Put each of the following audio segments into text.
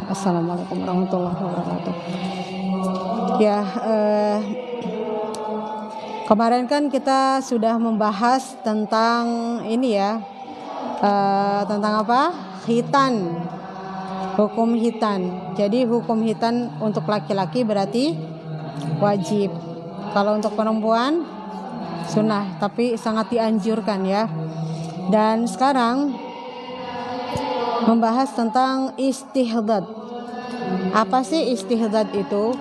Assalamualaikum warahmatullahi wabarakatuh. Ya, kemarin kan kita sudah membahas tentang ini ya, tentang apa? Khitan, hukum khitan. Jadi hukum khitan untuk laki-laki berarti wajib. Kalau untuk perempuan sunnah, tapi sangat dianjurkan ya. Dan sekarang membahas tentang istihdad. Apa sih istihdad itu?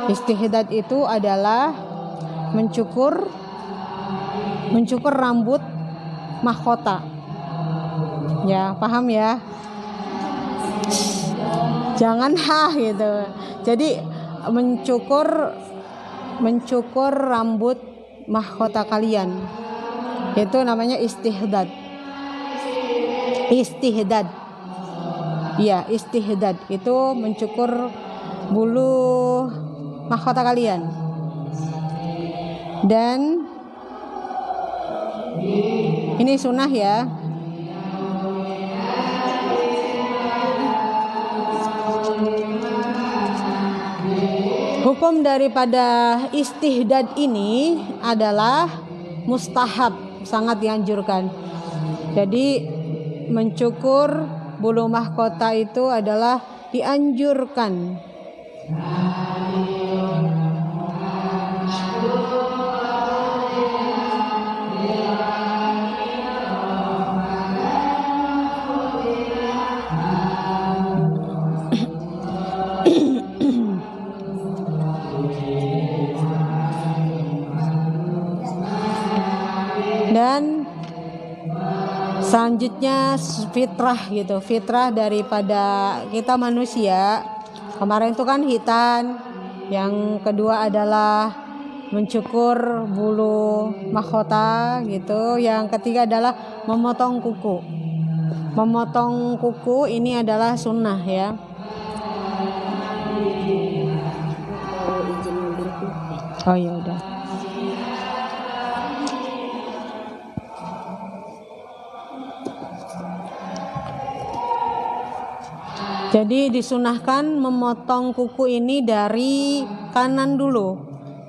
Istihdad itu adalah mencukur rambut mahkota. Ya, paham ya? Jangan gitu. Jadi mencukur rambut mahkota kalian. Itu namanya istihdad. Ya, istihdad itu mencukur bulu mahkota kalian. Dan ini sunnah ya. Hukum daripada istihdad ini adalah mustahab, sangat dianjurkan. Jadi mencukur bulu mahkota itu adalah dianjurkan. Dan selanjutnya fitrah gitu, fitrah daripada kita manusia. Kemarin itu kan khitan, yang kedua adalah mencukur bulu mahkota gitu, yang ketiga adalah memotong kuku. Memotong kuku ini adalah sunnah ya. Oh ya udah. Jadi disunahkan memotong kuku ini dari kanan dulu.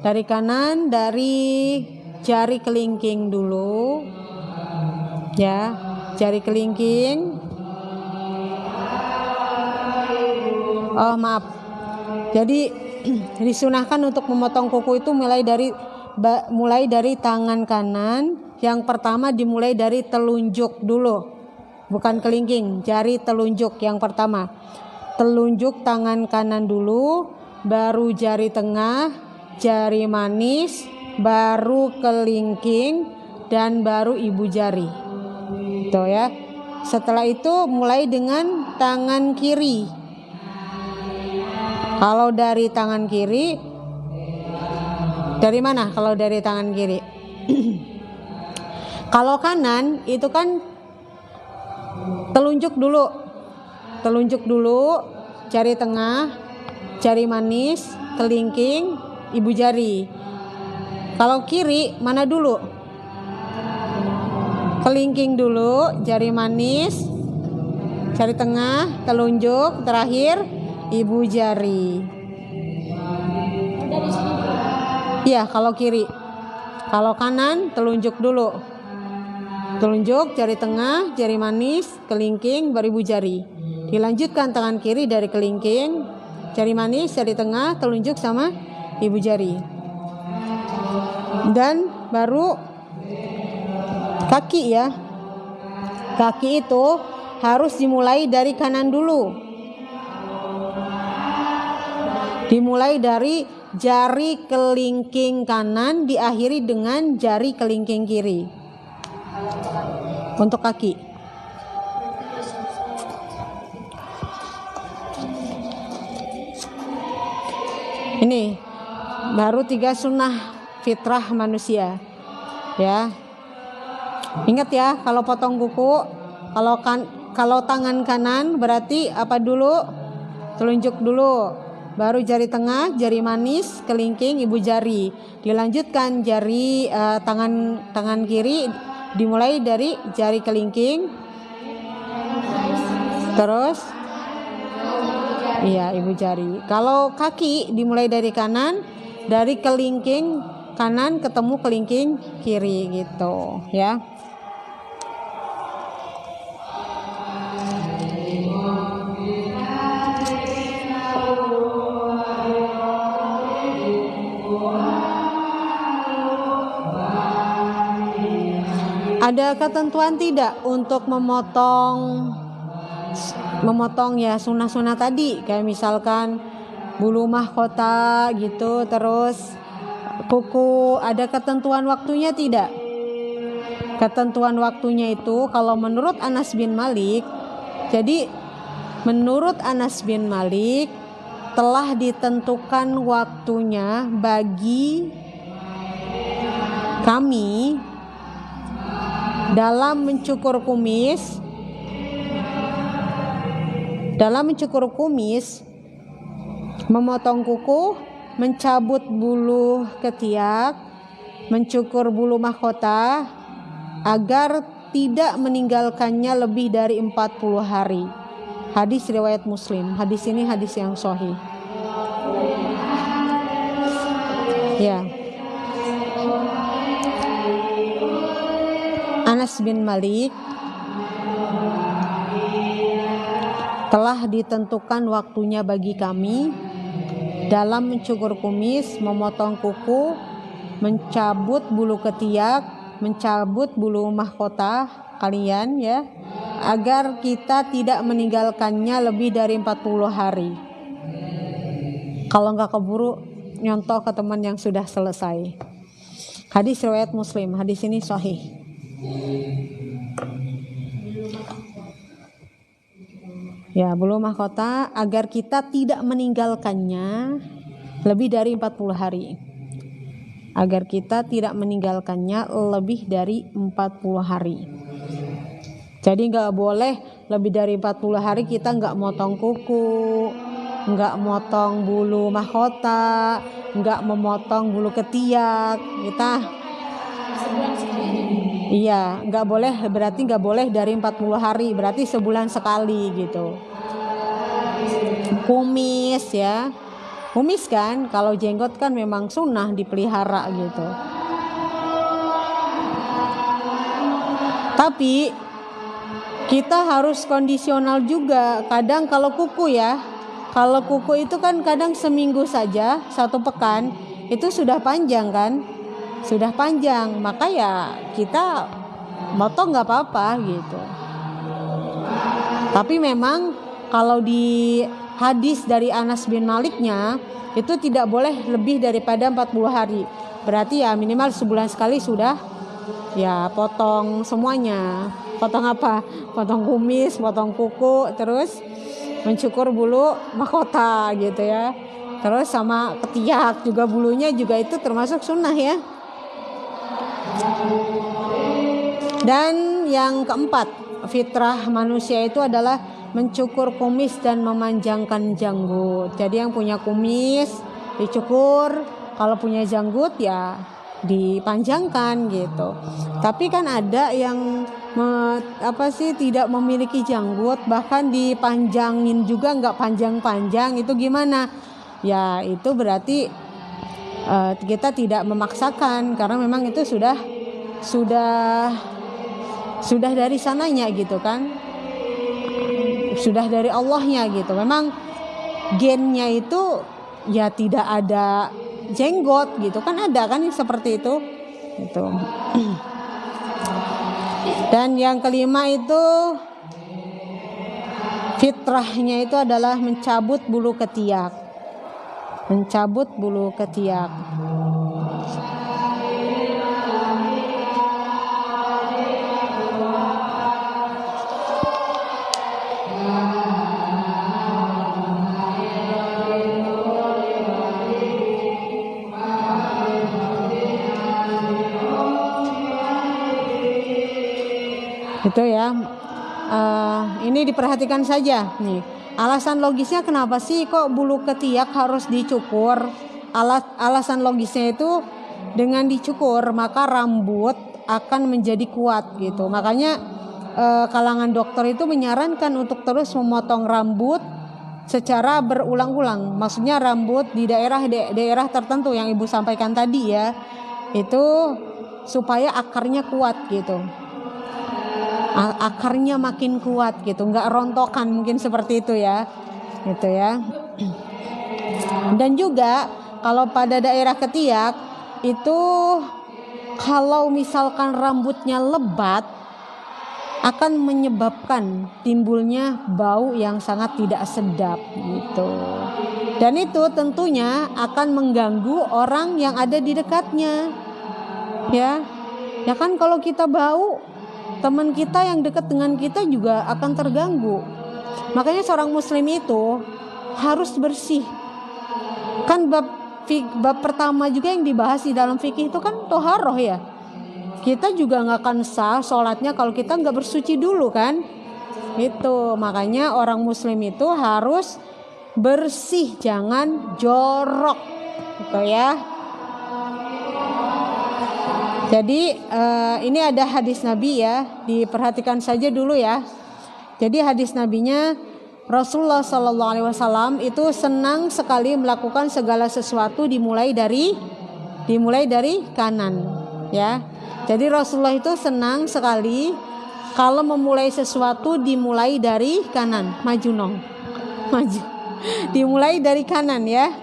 Dari kanan, dari jari kelingking dulu. Ya, jari kelingking. Oh, maaf. Jadi disunahkan untuk memotong kuku itu mulai dari tangan kanan. Yang pertama dimulai dari telunjuk dulu. Bukan kelingking, jari telunjuk yang pertama. Telunjuk tangan kanan dulu, baru jari tengah, jari manis, baru kelingking, dan baru ibu jari. Tuh ya. Setelah itu mulai dengan tangan kiri. Kalau dari tangan kiri, dari mana kalau dari tangan kiri? Kalau kanan itu kan telunjuk dulu, jari tengah, jari manis, kelingking, ibu jari. Kalau kiri mana dulu? Kelingking dulu, jari manis, jari tengah, telunjuk, terakhir ibu jari. Iya, kalau kiri. Kalau kanan telunjuk dulu. Telunjuk, jari tengah, jari manis, kelingking, baru ibu jari. Dilanjutkan tangan kiri dari kelingking, jari manis, jari tengah, telunjuk sama ibu jari. Dan baru kaki ya. Kaki itu harus dimulai dari kanan dulu. Dimulai dari jari kelingking kanan, diakhiri dengan jari kelingking kiri. Untuk kaki. Ini baru 3 sunnah fitrah manusia. Ya. Ingat ya, kalau potong kuku, kalau tangan kanan berarti apa dulu? Telunjuk dulu. Baru jari tengah, jari manis, kelingking, ibu jari. Dilanjutkan jari tangan kiri. Dimulai dari jari kelingking, terus Iya, ibu jari. Kalau kaki dimulai dari kanan, dari kelingking kanan ketemu kelingking kiri gitu ya. Ada ketentuan tidak untuk memotong ya sunah-sunah tadi, kayak misalkan bulu mahkota gitu, terus kuku, ada ketentuan waktunya tidak? Ketentuan waktunya itu kalau menurut Anas bin Malik, jadi menurut Anas bin Malik telah ditentukan waktunya bagi kami dalam mencukur kumis, memotong kuku, mencabut bulu ketiak, mencukur bulu mahkota, agar tidak meninggalkannya lebih dari 40 hari. Hadis riwayat Muslim. Hadis ini hadis yang sahih. Ya. Anas bin Malik telah ditentukan waktunya bagi kami dalam mencukur kumis, memotong kuku, mencabut bulu ketiak, mencabut bulu mahkota kalian ya, agar kita tidak meninggalkannya lebih dari 40 hari. Kalau nggak keburu nyontoh ke teman yang sudah selesai. Hadis riwayat Muslim. Hadis ini sahih. Ya, bulu mahkota agar kita tidak meninggalkannya lebih dari 40 hari. Agar kita tidak meninggalkannya lebih dari 40 hari. Jadi nggak boleh lebih dari 40 hari kita nggak motong kuku, nggak motong bulu mahkota, nggak memotong bulu ketiak. Kita iya, nggak boleh, berarti nggak boleh dari 40 hari, berarti sebulan sekali gitu. Kumis ya, kumis kan, kalau jenggot kan memang sunnah dipelihara gitu. Tapi kita harus kondisional juga. Kadang kalau kuku ya, kalau kuku itu kan kadang seminggu saja, 1 pekan, itu sudah panjang kan? Sudah panjang, maka ya kita motong nggak apa-apa gitu. Tapi memang kalau di hadis dari Anas bin Maliknya itu tidak boleh lebih daripada 40 hari. Berarti ya minimal sebulan sekali sudah ya potong semuanya. Potong apa? Potong kumis, potong kuku, terus mencukur bulu mahkota gitu ya. Terus sama ketiak juga, bulunya juga itu termasuk sunnah ya. Dan yang keempat, fitrah manusia itu adalah mencukur kumis dan memanjangkan janggut. Jadi yang punya kumis dicukur, kalau punya janggut ya dipanjangkan gitu. Tapi kan ada yang tidak memiliki janggut, bahkan dipanjangin juga nggak panjang-panjang, itu gimana? Ya itu berarti kita tidak memaksakan, karena memang itu sudah dari sananya gitu kan, sudah dari Allahnya gitu. Memang gennya itu ya tidak ada jenggot gitu kan, ada kan seperti itu gitu. Dan yang kelima itu fitrahnya itu adalah mencabut bulu ketiak. Mencabut bulu ketiak. Itu ya. Ini diperhatikan saja nih. Alasan logisnya kenapa sih kok bulu ketiak harus dicukur? Alasan logisnya itu dengan dicukur maka rambut akan menjadi kuat gitu. Makanya kalangan dokter itu menyarankan untuk terus memotong rambut secara berulang-ulang. Maksudnya rambut di daerah tertentu yang Ibu sampaikan tadi ya, itu supaya akarnya kuat gitu. Akarnya makin kuat gitu, nggak rontokan, mungkin seperti itu ya, gitu ya. Dan juga kalau pada daerah ketiak itu, kalau misalkan rambutnya lebat, akan menyebabkan timbulnya bau yang sangat tidak sedap gitu. Dan itu tentunya akan mengganggu orang yang ada di dekatnya. Ya kan, kalau kita bau, teman kita yang dekat dengan kita juga akan terganggu. Makanya seorang muslim itu harus bersih. Kan bab pertama juga yang dibahas di dalam fikih itu kan toharoh ya. Kita juga nggak akan sah sholatnya kalau kita nggak bersuci dulu kan. Itu makanya orang muslim itu harus bersih, jangan jorok gitu ya. Jadi ini ada hadis Nabi ya, diperhatikan saja dulu ya. Jadi hadis Nabinya, Rasulullah SAW itu senang sekali melakukan segala sesuatu dimulai dari kanan ya. Jadi Rasulullah itu senang sekali kalau memulai sesuatu dimulai dari kanan, maju. Dimulai dari kanan ya.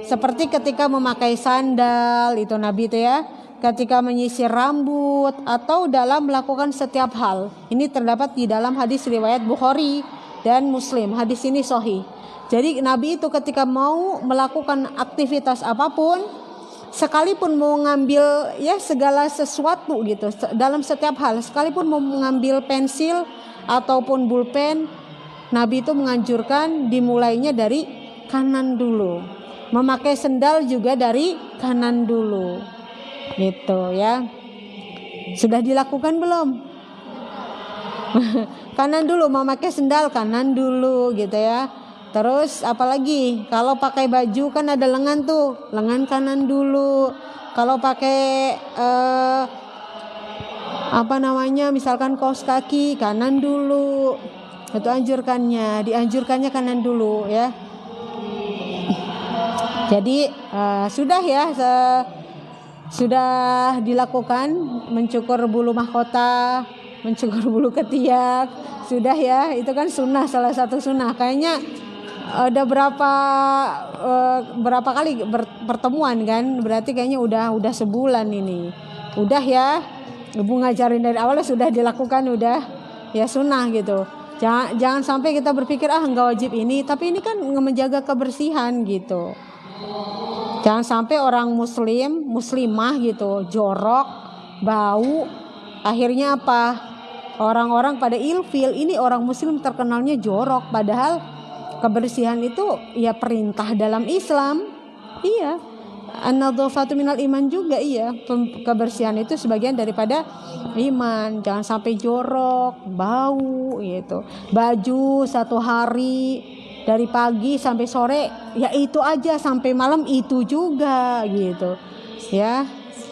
Seperti ketika memakai sandal itu Nabi itu ya, ketika menyisir rambut atau dalam melakukan setiap hal. Ini terdapat di dalam hadis riwayat Bukhari dan Muslim. Hadis ini sahih. Jadi Nabi itu ketika mau melakukan aktivitas apapun, sekalipun mau ngambil ya segala sesuatu gitu, dalam setiap hal, sekalipun mau mengambil pensil ataupun pulpen, Nabi itu menganjurkan dimulainya dari kanan dulu. Memakai sendal juga dari kanan dulu. Gitu ya. Sudah dilakukan belum? Kanan dulu, memakai sendal kanan dulu gitu ya. Terus apalagi kalau pakai baju kan ada lengan tuh, lengan kanan dulu. Kalau pakai misalkan kaos kaki, kanan dulu. Itu dianjurkannya kanan dulu ya. Jadi sudah ya, sudah dilakukan mencukur bulu mahkota, mencukur bulu ketiak, sudah ya, itu kan sunnah, salah satu sunnah. Kayaknya ada berapa kali pertemuan kan, berarti kayaknya udah sebulan ini. Udah ya, Ibu ngajarin dari awal sudah dilakukan, udah ya sunnah gitu. Jangan sampai kita berpikir enggak wajib ini, tapi ini kan menjaga kebersihan gitu. Jangan sampai orang muslimah gitu jorok, bau, akhirnya apa? Orang-orang pada ilfil, ini orang muslim terkenalnya jorok, padahal kebersihan itu ya perintah dalam Islam. Iya. An-nadhafatu minal iman juga, iya. Kebersihan itu sebagian daripada iman. Jangan sampai jorok, bau gitu. Baju satu hari dari pagi sampai sore ya itu aja, sampai malam itu juga gitu. Ya,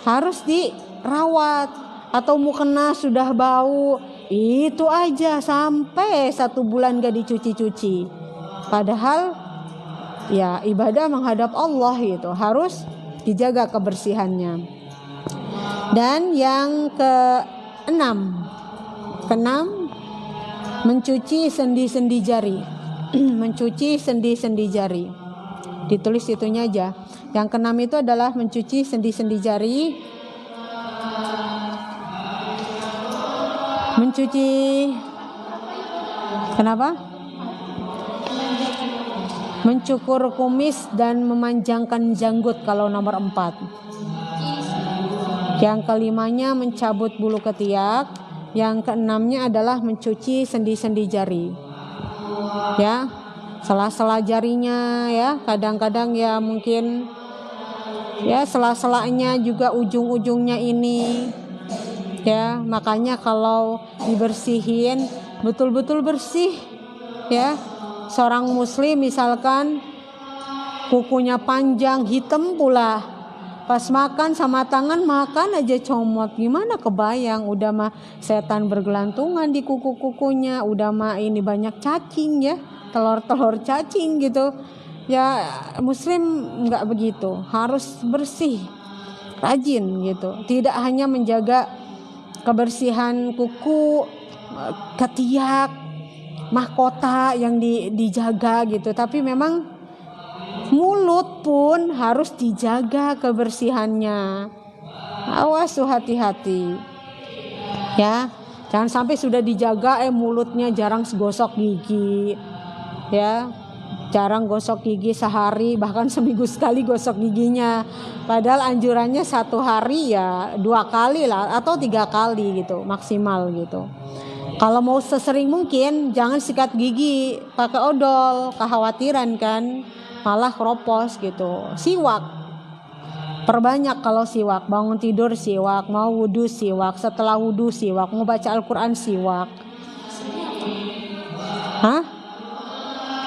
harus dirawat. Atau mukena sudah bau, itu aja sampai 1 bulan gak dicuci-cuci. Padahal ya ibadah menghadap Allah gitu, harus dijaga kebersihannya. Dan yang keenam, mencuci sendi-sendi jari. Mencuci sendi-sendi jari. Ditulis itunya aja. Yang keenam itu adalah mencuci sendi-sendi jari. Mencuci, kenapa? Mencukur kumis dan memanjangkan janggut kalau nomor 4. Yang kelimanya mencabut bulu ketiak. Yang keenamnya adalah mencuci sendi-sendi jari. Ya, sela-sela jarinya ya, kadang-kadang ya mungkin ya sela-selanya juga ujung-ujungnya ini. Ya, makanya kalau dibersihin betul-betul bersih ya. Seorang muslim misalkan kukunya panjang, hitam pula, pas makan sama tangan makan aja comot, gimana kebayang, udah mah setan bergelantungan di kuku-kukunya, udah mah ini banyak cacing ya. telur-telur cacing gitu. Ya muslim nggak begitu, harus bersih, rajin gitu. Tidak hanya menjaga kebersihan kuku, ketiak, mahkota yang dijaga gitu, tapi memang mulut pun harus dijaga kebersihannya. Awas tuh, hati-hati ya, jangan sampai sudah dijaga mulutnya jarang gosok gigi ya, jarang gosok gigi sehari, bahkan seminggu sekali gosok giginya, padahal anjurannya 1 hari ya 2 kali lah atau 3 kali gitu maksimal gitu. Kalau mau sesering mungkin jangan sikat gigi pakai odol, kekhawatiran kan malah keropos gitu. Siwak, perbanyak kalau siwak, bangun tidur siwak, mau wudhu siwak, setelah wudhu siwak, mau baca Al-Quran siwak. Hah?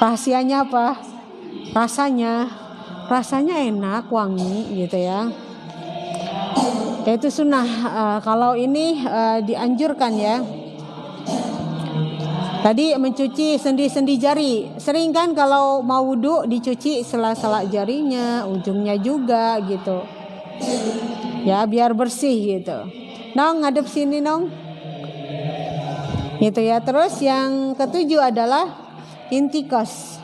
Rahasianya apa? Rasanya enak, wangi gitu ya. Itu sunnah. Kalau ini dianjurkan ya. Tadi mencuci sendi-sendi jari, sering kan kalau mau wudhu dicuci sela-sela jarinya, ujungnya juga gitu. Ya biar bersih gitu. Nong ngadep sini Nong. Gitu ya. Terus yang ketujuh adalah intikos.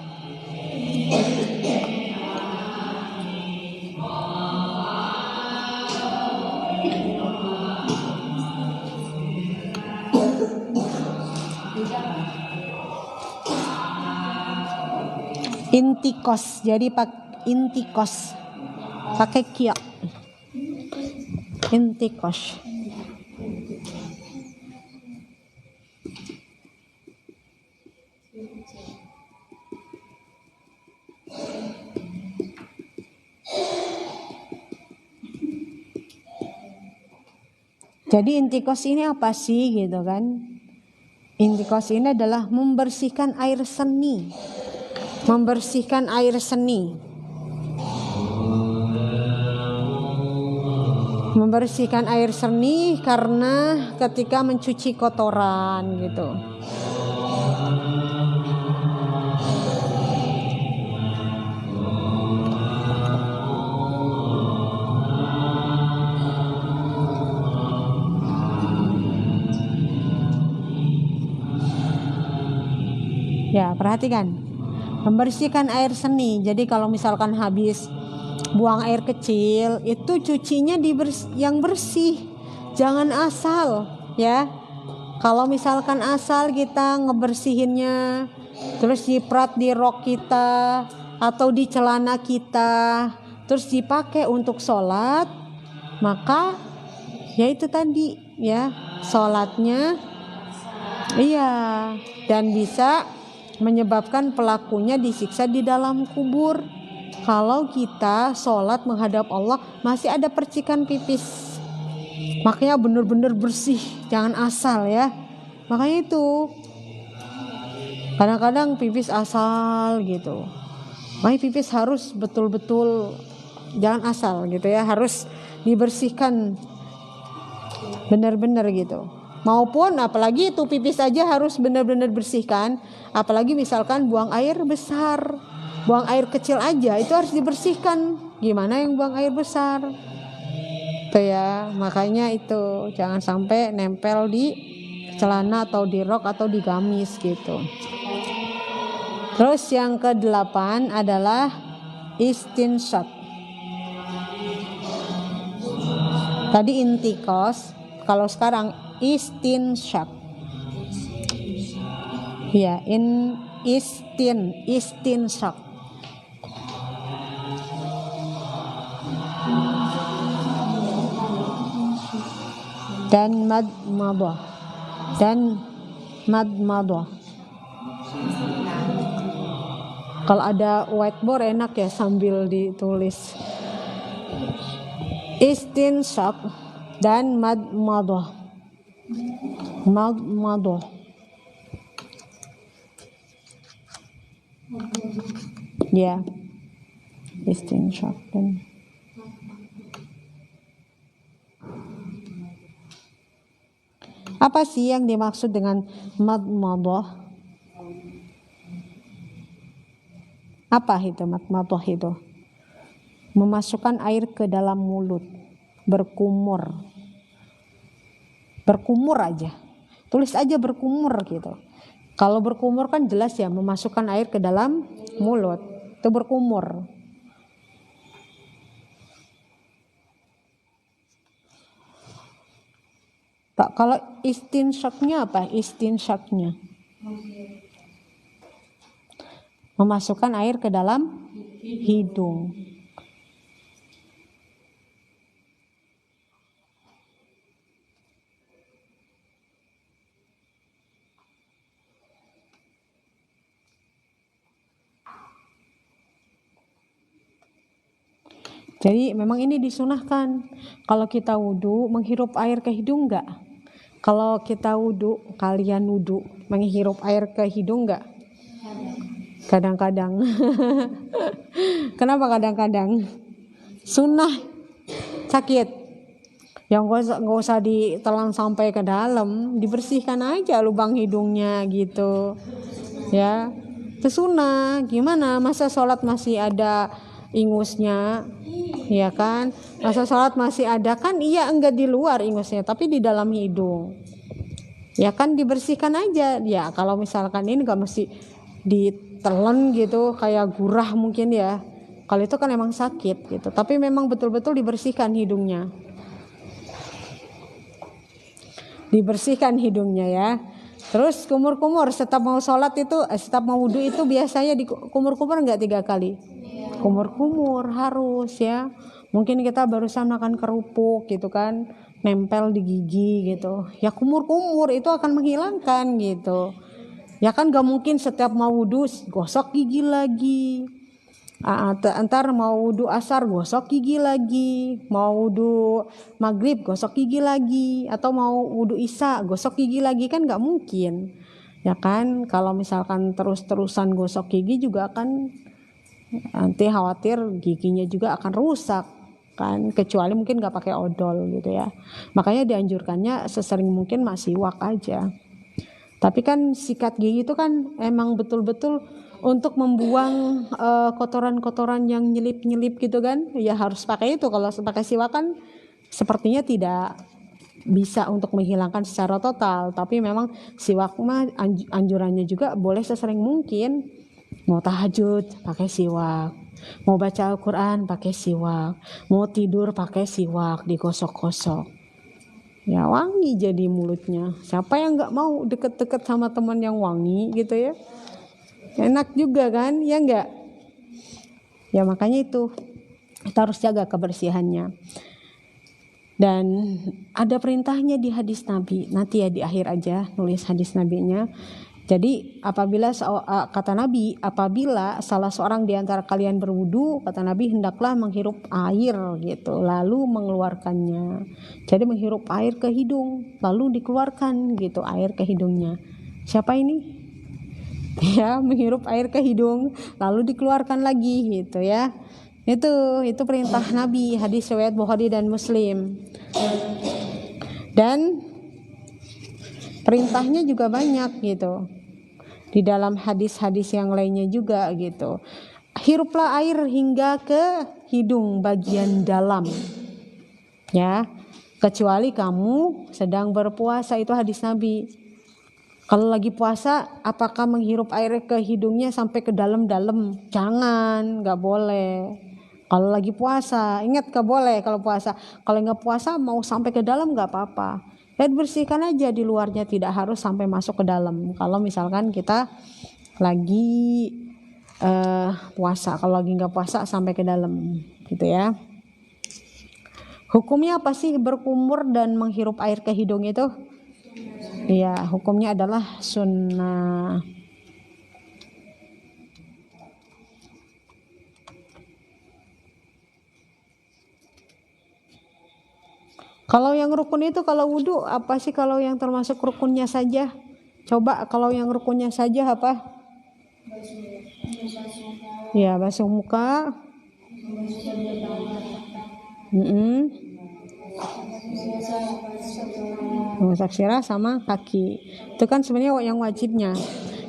Intikos, jadi intikos pakai kiok. Intikos. Jadi intikos ini apa sih gitu kan? Intikos ini adalah membersihkan air seni. Membersihkan air seni. Membersihkan air seni karena ketika mencuci kotoran gitu. Ya, perhatikan. Membersihkan air seni. Jadi kalau misalkan habis buang air kecil, itu cucinya yang bersih. Jangan asal, ya. Kalau misalkan asal kita ngebersihinnya terus diprat di rok kita atau di celana kita, terus dipakai untuk sholat, maka ya itu tadi ya, sholatnya iya, dan bisa menyebabkan pelakunya disiksa di dalam kubur. Kalau kita sholat menghadap Allah masih ada percikan pipis, makanya benar-benar bersih, jangan asal ya. Makanya itu kadang-kadang pipis asal gitu. Makanya pipis harus betul-betul jangan asal gitu ya, harus dibersihkan benar-benar gitu. Maupun apalagi itu pipis aja harus benar-benar bersihkan, apalagi misalkan buang air besar, buang air kecil aja itu harus dibersihkan. Gimana yang buang air besar? Itu ya, makanya itu jangan sampai nempel di celana atau di rok atau di gamis gitu. Terus yang ke-8 adalah istinsyaq. Tadi intikos, kalau sekarang istinsyaq. Ya, istinsyaq. Dan madmadah. Kalau ada whiteboard enak ya sambil ditulis. Istinsyaq dan madmadah. Ya. Istinsyaq dan apa sih yang dimaksud dengan madmadah? Apa itu matmadah itu? Memasukkan air ke dalam mulut, berkumur. Berkumur aja. Tulis aja berkumur gitu. Kalau berkumur kan jelas ya, memasukkan air ke dalam mulut. Itu berkumur. Tak, kalau istinsyaknya apa? Istinsyaknya memasukkan air ke dalam hidung. Jadi memang ini disunahkan. Kalau kita wudhu menghirup air ke hidung enggak? Kalau kita wudhu, kalian wudhu menghirup air ke hidung enggak? Kadang-kadang. Kenapa kadang-kadang? Sunnah, sakit. Yang nggak usah ditelan sampai ke dalam, dibersihkan aja lubang hidungnya gitu. Ya, itu sunnah. Gimana? Masa sholat masih ada ingusnya, ya kan? Masa sholat masih ada kan? Iya, enggak di luar ingusnya, tapi di dalam hidung. Ya kan, dibersihkan aja. Ya kalau misalkan ini nggak mesti ditelan gitu, kayak gurah mungkin ya. Kalau itu kan emang sakit gitu. Tapi memang betul-betul dibersihkan hidungnya. Dibersihkan hidungnya ya. Terus kumur-kumur setiap mau sholat itu, setiap mau wudhu itu biasanya dikumur-kumur enggak 3 kali? Kumur-kumur harus ya. Mungkin kita barusan makan kerupuk gitu kan, nempel di gigi gitu. Ya kumur-kumur itu akan menghilangkan gitu. Ya kan gak mungkin setiap mau wudhu gosok gigi lagi. Antar mau wudhu asar gosok gigi lagi, mau wudhu maghrib gosok gigi lagi, atau mau wudhu isya gosok gigi lagi, kan nggak mungkin ya kan. Kalau misalkan terus-terusan gosok gigi juga kan nanti khawatir giginya juga akan rusak kan, kecuali mungkin nggak pakai odol gitu ya. Makanya dianjurkannya sesering mungkin siwak aja. Tapi kan sikat gigi itu kan emang betul-betul untuk membuang kotoran-kotoran yang nyelip-nyelip gitu kan, ya harus pakai itu. Kalau pakai siwak kan sepertinya tidak bisa untuk menghilangkan secara total, tapi memang siwak mah anjurannya juga boleh sesering mungkin. Mau tahajud pakai siwak, mau baca Al-Quran pakai siwak, mau tidur pakai siwak, digosok-gosok. Ya wangi jadi mulutnya. Siapa yang nggak mau deket-deket sama teman yang wangi gitu ya? Enak juga kan, ya enggak? Ya makanya itu kita harus jaga kebersihannya. Dan ada perintahnya di hadis Nabi. Nanti ya di akhir aja nulis hadis Nabinya. Jadi kata Nabi, apabila salah seorang di antara kalian berwudu, kata Nabi, hendaklah menghirup air gitu, lalu mengeluarkannya. Jadi menghirup air ke hidung, lalu dikeluarkan gitu air ke hidungnya. Siapa ini? Ya, menghirup air ke hidung lalu dikeluarkan lagi gitu ya. Itu perintah Nabi, hadis riwayat Bukhari dan Muslim. Dan perintahnya juga banyak gitu. Di dalam hadis-hadis yang lainnya juga gitu. Hiruplah air hingga ke hidung bagian dalam. Ya. Kecuali kamu sedang berpuasa, itu hadis Nabi. Kalau lagi puasa, apakah menghirup air ke hidungnya sampai ke dalam-dalam? Jangan, nggak boleh. Kalau lagi puasa, ingat nggak boleh kalau puasa. Kalau nggak puasa mau sampai ke dalam nggak apa-apa. Ya bersihkan aja di luarnya, tidak harus sampai masuk ke dalam. Kalau misalkan kita lagi puasa, kalau lagi nggak puasa sampai ke dalam, gitu ya. Hukumnya apa sih berkumur dan menghirup air ke hidung itu? Iya, hukumnya adalah sunnah. Kalau yang rukun itu kalau wudhu apa sih, kalau yang termasuk rukunnya saja? Coba kalau yang rukunnya saja apa? Ya, basuh muka. Mengusap sirah sama kaki. Itu kan sebenarnya yang wajibnya.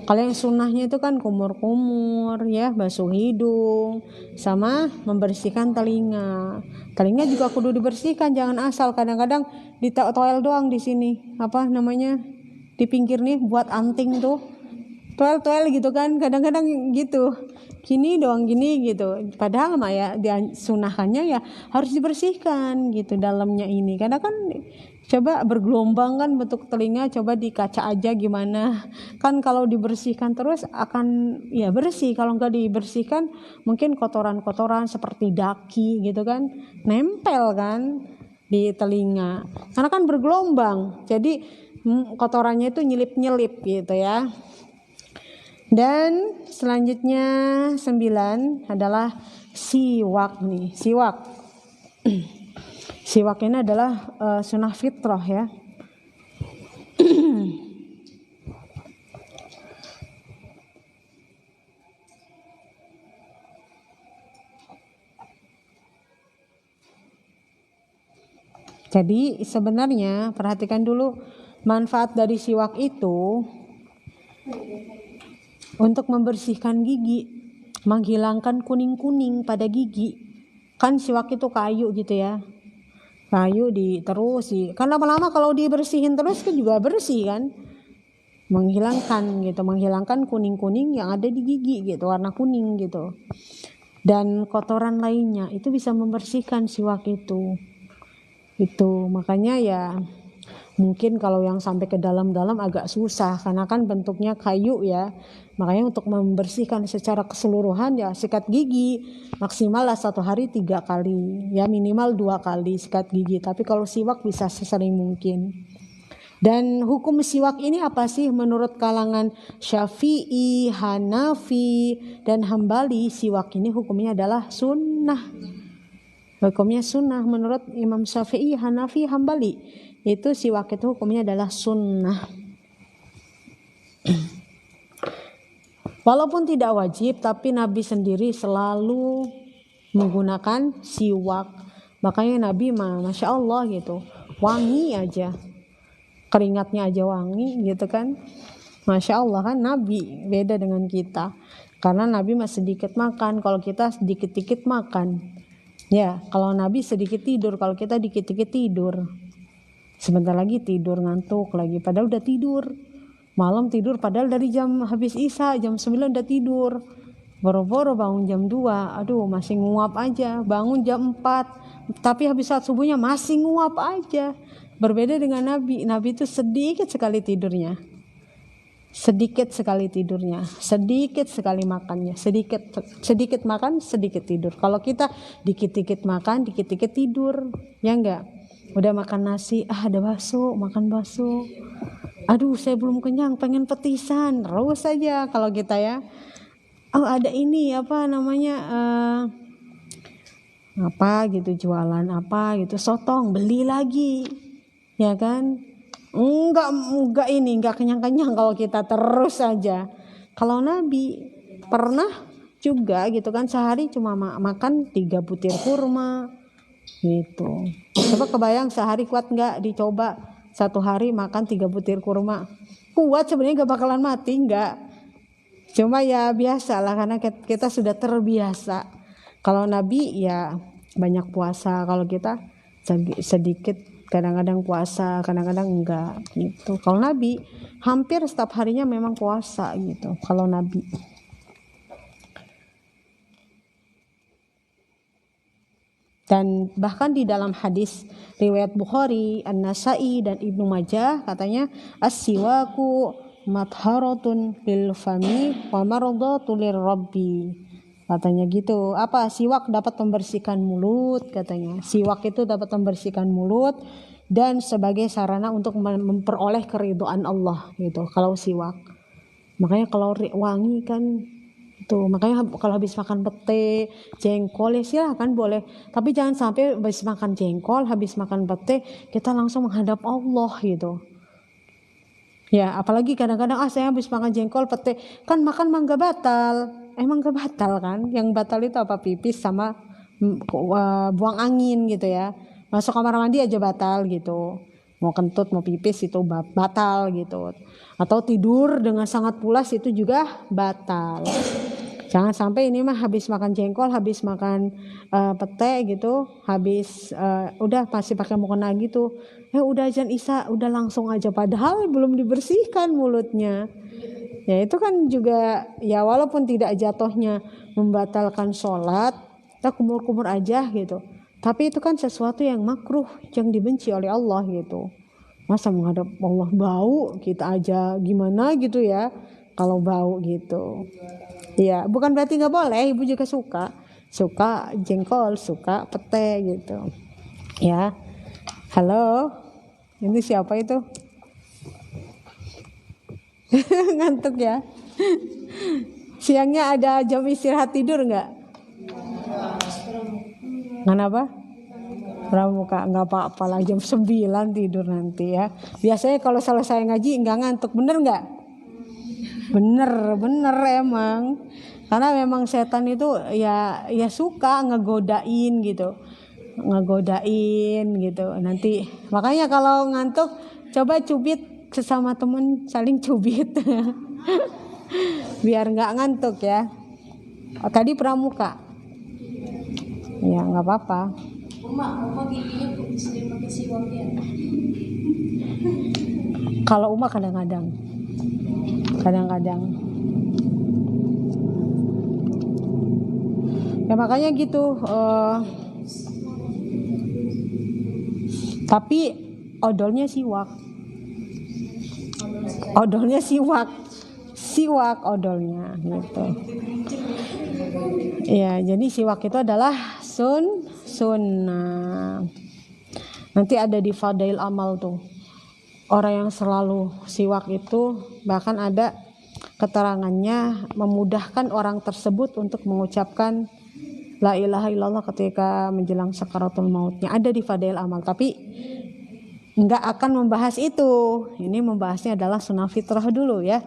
Kalau yang sunnahnya itu kan kumur-kumur ya, basuh hidung, sama membersihkan telinga. Telinga juga kudu dibersihkan, jangan asal kadang-kadang di toel doang di sini. Apa namanya? Di pinggir nih buat anting tuh. Toel gitu kan, kadang-kadang gitu. Gini doang gini gitu. Padahal mah ya sunahkannya ya harus dibersihkan gitu dalamnya ini. Karena kan coba bergelombang kan bentuk telinga, coba di kaca aja gimana. Kan kalau dibersihkan terus akan ya bersih. Kalau nggak dibersihkan mungkin kotoran-kotoran seperti daki gitu kan nempel kan di telinga. Karena kan bergelombang. Jadi kotorannya itu nyelip-nyelip gitu ya. Dan selanjutnya 9 adalah siwak nih. Siwak. Siwak ini adalah sunnah fitrah ya. Jadi sebenarnya perhatikan dulu manfaat dari siwak itu untuk membersihkan gigi, menghilangkan kuning-kuning pada gigi. Kan siwak itu kayu gitu ya. Kayu terus kan lama-lama kalau dibersihin terus kan juga bersih kan. Menghilangkan kuning-kuning yang ada di gigi gitu, warna kuning gitu. Dan kotoran lainnya itu bisa membersihkan siwak itu. Itu makanya ya mungkin kalau yang sampai ke dalam-dalam agak susah karena kan bentuknya kayu ya. Makanya untuk membersihkan secara keseluruhan ya sikat gigi maksimal lah 1 hari 3 kali ya, minimal 2 kali sikat gigi. Tapi kalau siwak bisa sesering mungkin. Dan hukum siwak ini apa sih menurut kalangan Syafi'i, Hanafi dan Hambali? Siwak ini hukumnya adalah sunnah. Hukumnya sunnah menurut Imam Syafi'i, Hanafi, Hambali. Itu siwak itu hukumnya adalah sunnah. Walaupun tidak wajib, tapi Nabi sendiri selalu menggunakan siwak. Makanya Nabi Masya Allah gitu, wangi aja, keringatnya aja wangi gitu kan. Masya Allah kan Nabi beda dengan kita. Karena Nabi masih sedikit makan, kalau kita sedikit-dikit makan. Ya, kalau Nabi sedikit tidur, kalau kita dikit-dikit tidur. Sebentar lagi tidur ngantuk lagi, padahal udah tidur. Malam tidur padahal dari jam habis Isya jam 9 udah tidur. Boro-boro bangun jam 2, aduh masih nguap aja. Bangun jam 4, tapi habis saat subuhnya masih nguap aja. Berbeda dengan Nabi. Nabi itu sedikit sekali tidurnya. Sedikit sekali tidurnya, sedikit sekali makannya, sedikit makan, sedikit tidur. Kalau kita dikit-dikit makan, dikit-dikit tidur, ya enggak? Udah makan nasi, ada bakso, makan bakso. Aduh, saya belum kenyang, pengen petisan, terus saja kalau kita ya. Oh, ada ini apa namanya? Apa gitu, jualan apa gitu, sotong, beli lagi, ya kan? Enggak kenyang-kenyang kalau kita terus saja. Kalau Nabi pernah juga gitu kan, sehari cuma makan 3 butir kurma gitu. Coba kebayang sehari kuat enggak? Dicoba 1 hari makan 3 butir kurma. Kuat sebenarnya, enggak bakalan mati, enggak. Cuma ya biasa lah karena kita sudah terbiasa. Kalau Nabi ya banyak puasa, kalau kita sedikit, kadang-kadang puasa, kadang-kadang enggak gitu. Kalau Nabi hampir setiap harinya memang puasa gitu. Kalau Nabi. Dan bahkan di dalam hadis riwayat Bukhari, An-Nasa'i dan Ibnu Majah katanya as-siwaku matharatun lil fami wa maradatu lirabbi. Katanya gitu. Apa? Siwak dapat membersihkan mulut katanya. Siwak itu dapat membersihkan mulut dan sebagai sarana untuk memperoleh keridhaan Allah gitu. Kalau siwak. Makanya kalau wangi kan itu. Makanya kalau habis makan pete, jengkol ya silahkan boleh. Tapi jangan sampai habis makan jengkol, habis makan pete kita langsung menghadap Allah gitu. Ya, apalagi kadang-kadang saya habis makan jengkol, pete, kan makan mangga batal. Emang gak batal kan? Yang batal itu apa? Pipis sama buang angin gitu ya. Masuk kamar mandi aja batal gitu. mau kentut, mau pipis itu batal gitu. Atau tidur dengan sangat pulas itu juga batal. Jangan sampai ini mah habis makan jengkol, habis makan pete gitu, habis udah masih pakai mukena gitu. Udah azan Isya, udah langsung aja padahal belum dibersihkan mulutnya. Ya itu kan juga ya walaupun tidak jatuhnya membatalkan sholat, kita kumur-kumur aja gitu. Tapi itu kan sesuatu yang makruh, yang dibenci oleh Allah gitu. Masa menghadap Allah bau, kita aja gimana gitu ya kalau bau gitu. Ya bukan berarti nggak boleh, ibu juga suka jengkol, suka pete gitu. Ya, halo, ini siapa itu? Ngantuk ya. Siangnya ada jam istirahat tidur nggak? Kenapa? Pramuka, nggak apa-apa lah, jam 9 tidur nanti ya. Biasanya kalau selesai ngaji nggak ngantuk, bener nggak? Bener emang. Karena memang setan itu ya suka ngegodain gitu. Nanti makanya kalau ngantuk coba cubit sesama temen, saling cubit. Biar nggak ngantuk ya. Tadi pramuka. Ya nggak apa-apa. Uma giginya sering pakai siwak ya. Kalau Uma kadang-kadang. Ya makanya gitu. Tapi odolnya siwak. Siwak odolnya gitu. Ya, jadi siwak itu adalah sunnah. Nanti ada di Fadail Amal tuh. Orang yang selalu siwak itu bahkan ada keterangannya memudahkan orang tersebut untuk mengucapkan la ilaha illallah ketika menjelang sakaratul mautnya. Ada di Fadail Amal, tapi enggak akan membahas itu. Ini membahasnya adalah sunnah fitrah dulu ya.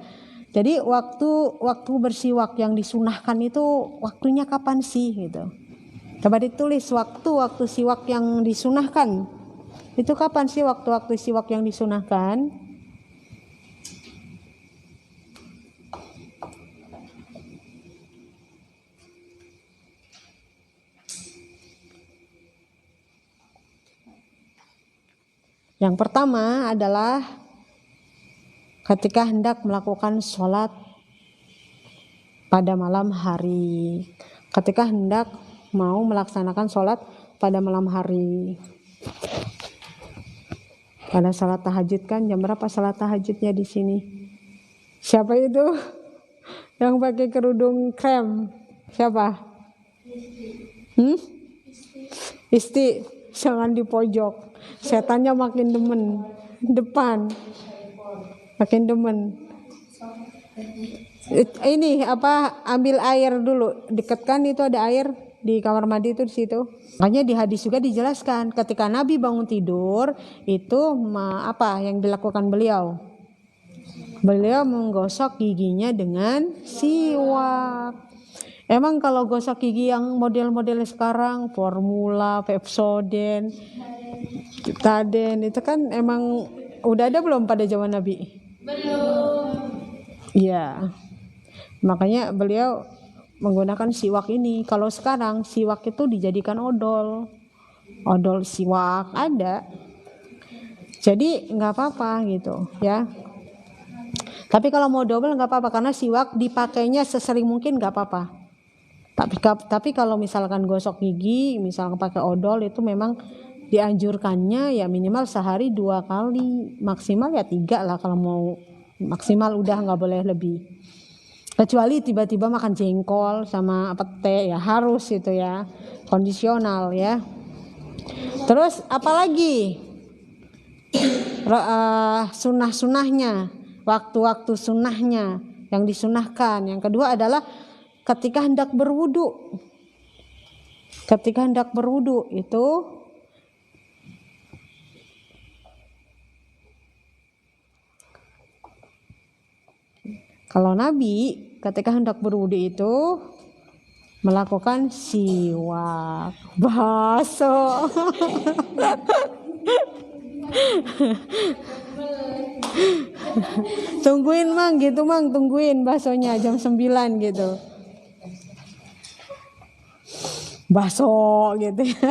Jadi waktu bersiwak yang disunahkan itu waktunya kapan sih gitu. Coba ditulis waktu siwak yang disunahkan. Itu kapan sih waktu siwak yang disunahkan? Yang pertama adalah ketika hendak melakukan sholat pada malam hari. Ketika hendak mau melaksanakan sholat pada malam hari. Pada salat tahajud kan jam berapa salat tahajudnya di sini? Siapa itu yang pakai kerudung krem? Siapa? Isti, jangan di pojok. Setannya makin demen. Depan. Makin demen. Ini ambil air dulu. Dekat kan itu ada air di kamar mandi itu di situ. Makanya di hadis juga dijelaskan ketika Nabi bangun tidur itu apa yang dilakukan beliau? Beliau menggosok giginya dengan siwak. Emang kalau gosok gigi yang model-model sekarang, Formula, Pepsodent, Taden itu kan emang udah ada belum pada zaman Nabi? Belum. Iya. Makanya beliau menggunakan siwak ini. Kalau sekarang siwak itu dijadikan odol siwak ada. Jadi nggak apa-apa gitu ya. Tapi kalau mau double nggak apa-apa karena siwak dipakainya sesering mungkin nggak apa-apa. Tapi kalau misalkan gosok gigi, misalkan pakai odol itu memang dianjurkannya ya minimal sehari 2 kali, maksimal ya 3 lah kalau mau maksimal, udah nggak boleh lebih. Kecuali tiba-tiba makan jengkol sama pete ya harus itu ya, kondisional ya. Terus apalagi sunnah-sunnahnya, waktu-waktu sunnahnya yang disunahkan. Yang kedua adalah ketika hendak berwudu. Ketika hendak berwudu itu kalau Nabi ketika hendak berwudu itu melakukan siwak, baso. Tungguin Mang gitu Mang, tungguin baksonya jam 9 gitu. Bakso gitu ya.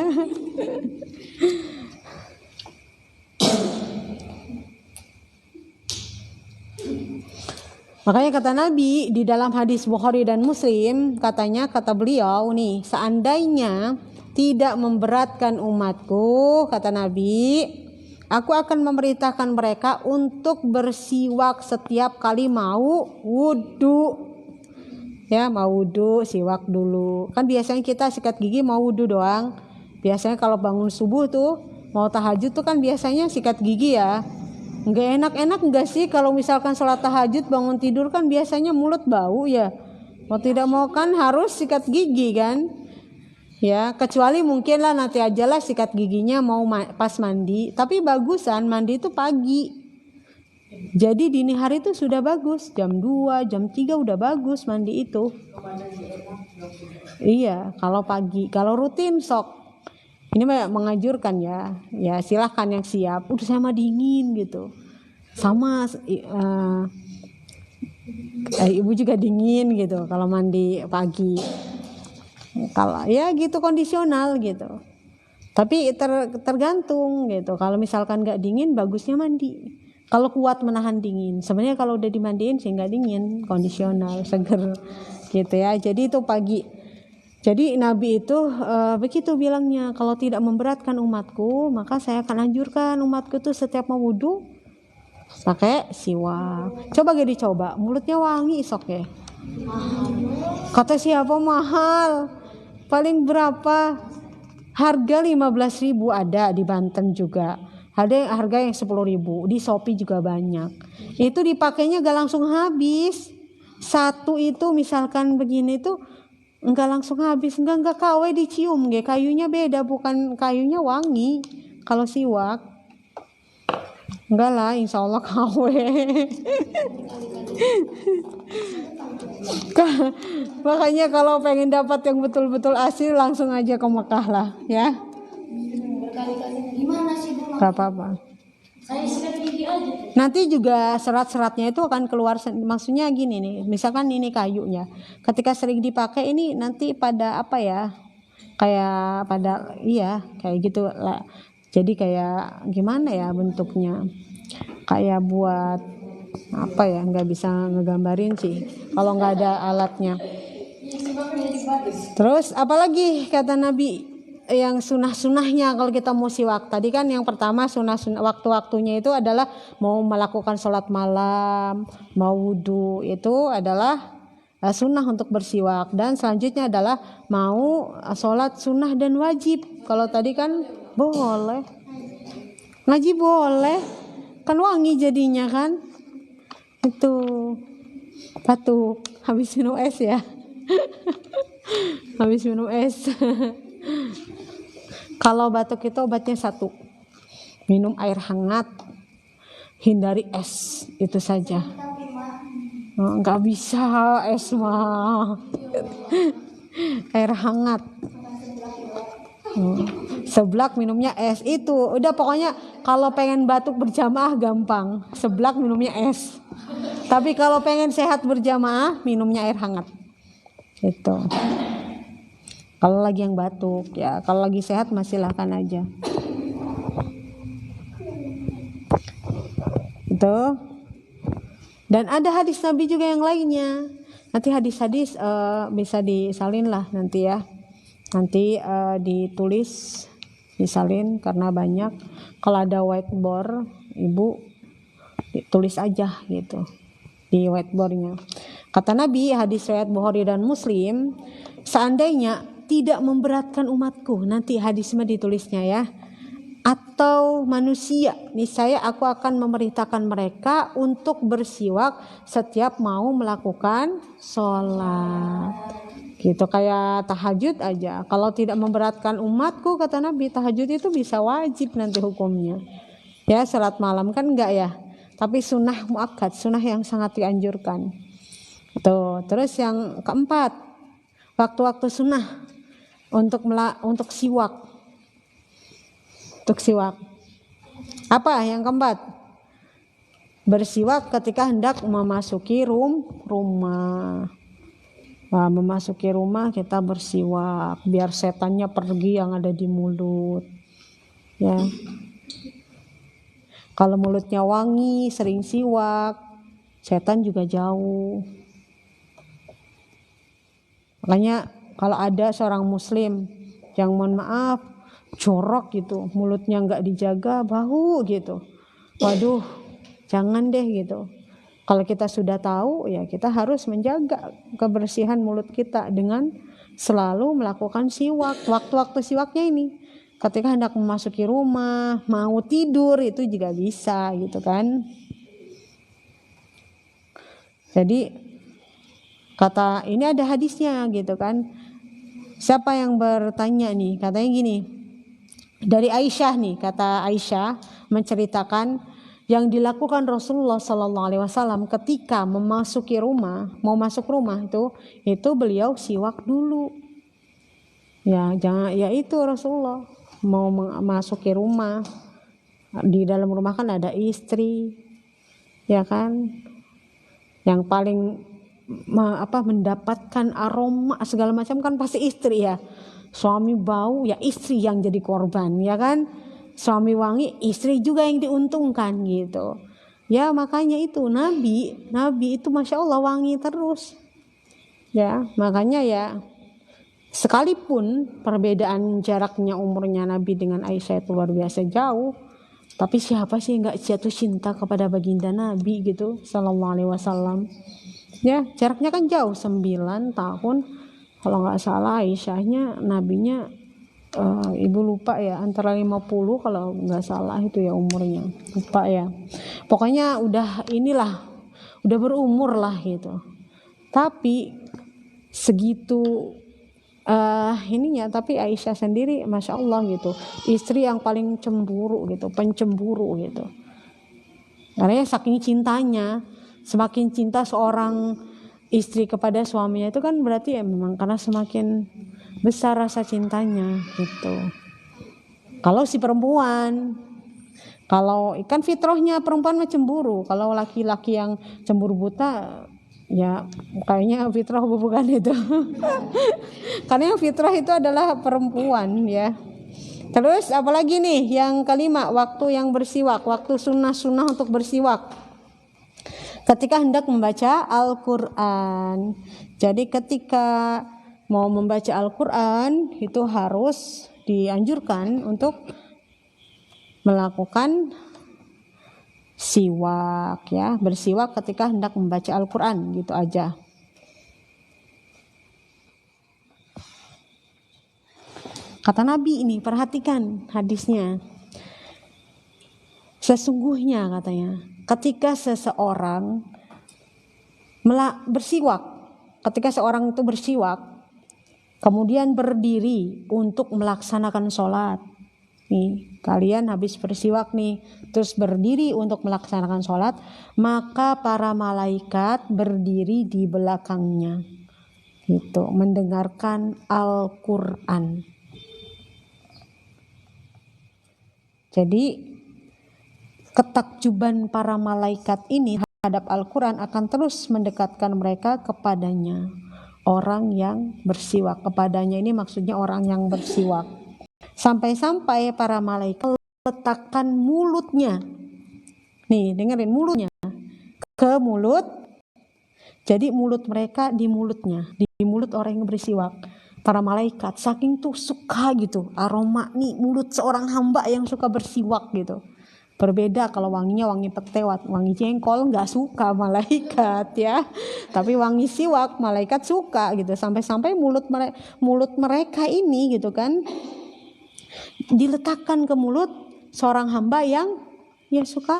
Makanya kata Nabi di dalam hadis Bukhari dan Muslim, kata beliau nih, seandainya tidak memberatkan umatku, kata Nabi, aku akan memerintahkan mereka untuk bersiwak setiap kali mau wudu. Ya, mau wudu, siwak dulu. Kan biasanya kita sikat gigi mau wudu doang. Biasanya kalau bangun subuh tuh, mau tahajud tuh kan biasanya sikat gigi ya. Nggak enak-enak nggak sih kalau misalkan sholat tahajud bangun tidur kan biasanya mulut bau ya. Mau tidak mau kan harus sikat gigi kan. Ya, kecuali mungkin lah nanti aja lah sikat giginya mau pas mandi. Tapi bagusan mandi itu pagi. Jadi dini hari itu sudah bagus, jam 2, jam 3 udah bagus mandi itu. Iya, kalau pagi, kalau rutin sok. Ini mengajurkan ya. Ya silahkan yang siap. Udah saya mah dingin gitu. Sama ibu juga dingin gitu kalau mandi pagi. Kalau ya gitu kondisional gitu. Tapi tergantung gitu. Kalau misalkan nggak dingin, bagusnya mandi. Kalau kuat menahan dingin, sebenarnya kalau udah dimandiin sih nggak dingin, kondisional, seger, gitu ya. Jadi itu pagi. Jadi Nabi itu begitu bilangnya, kalau tidak memberatkan umatku, maka saya akan anjurkan umatku tuh setiap mau wudu pakai siwak. Coba gak dicoba, mulutnya wangi sok ya. Kata siapa mahal? Paling berapa? Harga 15.000 ada di Banten juga. Ada harga yang 10.000, di Shopee juga banyak. Itu dipakainya gak langsung habis. Satu itu misalkan begini tuh enggak langsung habis, enggak kawe dicium, kayunya beda, bukan kayunya wangi. Kalau siwak enggak lah, insya Allah kawe. Makanya kalau pengen dapat yang betul-betul asli langsung aja ke Mekah lah ya. Berkali-kali. Gimana sih Bu? Gak apa-apa. Saya sikat gigi aja. Nanti juga serat-seratnya itu akan keluar. Maksudnya gini nih, misalkan ini kayunya, ketika sering dipakai ini nanti pada apa ya, kayak pada kayak gitu lah. Jadi kayak gimana ya bentuknya, kayak buat apa ya, nggak bisa ngegambarin sih kalau nggak ada alatnya. Terus apalagi kata Nabi yang sunah-sunahnya kalau kita mau siwak. Tadi kan yang pertama sunah-sunah waktu-waktunya itu adalah mau melakukan sholat malam, mau wudu, itu adalah sunnah untuk bersiwak. Dan selanjutnya adalah mau sholat sunnah dan wajib. Kalau tadi kan boleh, ngaji boleh, kan wangi jadinya kan. Itu batuk habis minum es ya. Habis minum es. Kalau batuk itu obatnya satu, minum air hangat, hindari es, itu saja. Nggak bisa es mah. Air hangat. Seblak minumnya es, itu udah pokoknya kalau pengen batuk berjamaah gampang, seblak minumnya es. Tapi kalau pengen sehat berjamaah minumnya air hangat. Itu. Kalau lagi yang batuk ya, kalau lagi sehat masih silahkan aja. Itu. Dan ada hadis Nabi juga yang lainnya. Nanti hadis-hadis bisa disalin lah nanti ya. Nanti ditulis, disalin karena banyak. Kalau ada whiteboard, ibu tulis aja gitu di whiteboardnya. Kata Nabi, hadis riwayat Bukhari dan Muslim, seandainya tidak memberatkan umatku, nanti hadisnya ditulisnya ya, atau manusia, niscaya aku akan memerintahkan mereka untuk bersiwak setiap mau melakukan sholat. Gitu kayak tahajud aja. Kalau tidak memberatkan umatku, kata Nabi, tahajud itu bisa wajib nanti hukumnya. Ya, sholat malam kan enggak ya, tapi sunnah muakkad, sunnah yang sangat dianjurkan. Tuh, terus yang keempat, waktu-waktu sunnah untuk siwak. Untuk siwak. Apa yang keempat? Bersiwak ketika hendak memasuki rumah. Nah, memasuki rumah kita bersiwak biar setannya pergi yang ada di mulut. Ya. Kalau mulutnya wangi, sering siwak, setan juga jauh. Makanya kalau ada seorang muslim yang mohon maaf jorok gitu, mulutnya nggak dijaga, bau gitu, waduh jangan deh gitu. Kalau kita sudah tahu ya kita harus menjaga kebersihan mulut kita dengan selalu melakukan siwak. Waktu-waktu siwaknya ini ketika hendak memasuki rumah, mau tidur itu juga bisa gitu kan. Jadi kata ini ada hadisnya gitu kan. Siapa yang bertanya nih? Katanya gini. Dari Aisyah nih, kata Aisyah menceritakan yang dilakukan Rasulullah Sallallahu Alaihi Wasallam ketika memasuki rumah, mau masuk rumah itu beliau siwak dulu. Ya jangan, ya itu Rasulullah mau memasuki rumah, di dalam rumah kan ada istri, ya kan, yang paling mendapatkan aroma segala macam kan pasti istri ya. Suami bau ya istri yang jadi korban, ya kan. Suami wangi istri juga yang diuntungkan gitu. Ya makanya itu Nabi itu Masya Allah wangi terus. Ya makanya ya sekalipun perbedaan jaraknya umurnya Nabi dengan Aisyah itu luar biasa jauh, tapi siapa sih nggak jatuh cinta kepada baginda Nabi gitu Sallallahu Alaihi Wasallam. Ya jaraknya kan jauh 9 tahun. Kalau nggak salah Aisyahnya nabinya ibu lupa ya antara 50 kalau nggak salah itu ya umurnya, lupa ya. Pokoknya udah berumur lah gitu. Tapi segitu tapi Aisyah sendiri Masya Allah gitu, istri yang paling cemburu gitu, pencemburu gitu. Karena saking cintanya, semakin cinta seorang istri kepada suaminya itu kan berarti ya memang karena semakin besar rasa cintanya gitu. Kalau si perempuan, kalau ikan fitrahnya perempuan mah cemburu. Kalau laki-laki yang cemburu buta ya kayaknya fitrah bukan itu. Karena yang fitrah itu adalah perempuan ya. Terus apalagi nih yang kelima, waktu yang bersiwak, waktu sunnah untuk bersiwak. Ketika hendak membaca Al-Quran. Jadi ketika mau membaca Al-Quran itu harus dianjurkan untuk melakukan siwak ya, bersiwak ketika hendak membaca Al-Quran gitu aja. Kata Nabi ini, perhatikan hadisnya. Sesungguhnya katanya, ketika seseorang bersiwak, ketika seorang itu bersiwak, kemudian berdiri untuk melaksanakan sholat. Nih, kalian habis bersiwak nih, terus berdiri untuk melaksanakan sholat, maka para malaikat berdiri di belakangnya, gitu, mendengarkan Al-Quran. Jadi ketakjuban para malaikat ini terhadap Al-Quran akan terus mendekatkan mereka kepadanya. Orang yang bersiwak, kepadanya ini maksudnya orang yang bersiwak. Sampai-sampai para malaikat letakkan mulutnya, nih dengerin, mulutnya ke mulut. Jadi mulut mereka di mulutnya, di mulut orang yang bersiwak. Para malaikat saking tuh suka gitu aroma nih mulut seorang hamba yang suka bersiwak gitu. Berbeda kalau wanginya wangi petewat, wangi jengkol nggak suka malaikat ya. Tapi wangi siwak malaikat suka gitu. Sampai-sampai mulut mereka ini gitu kan diletakkan ke mulut seorang hamba yang ya suka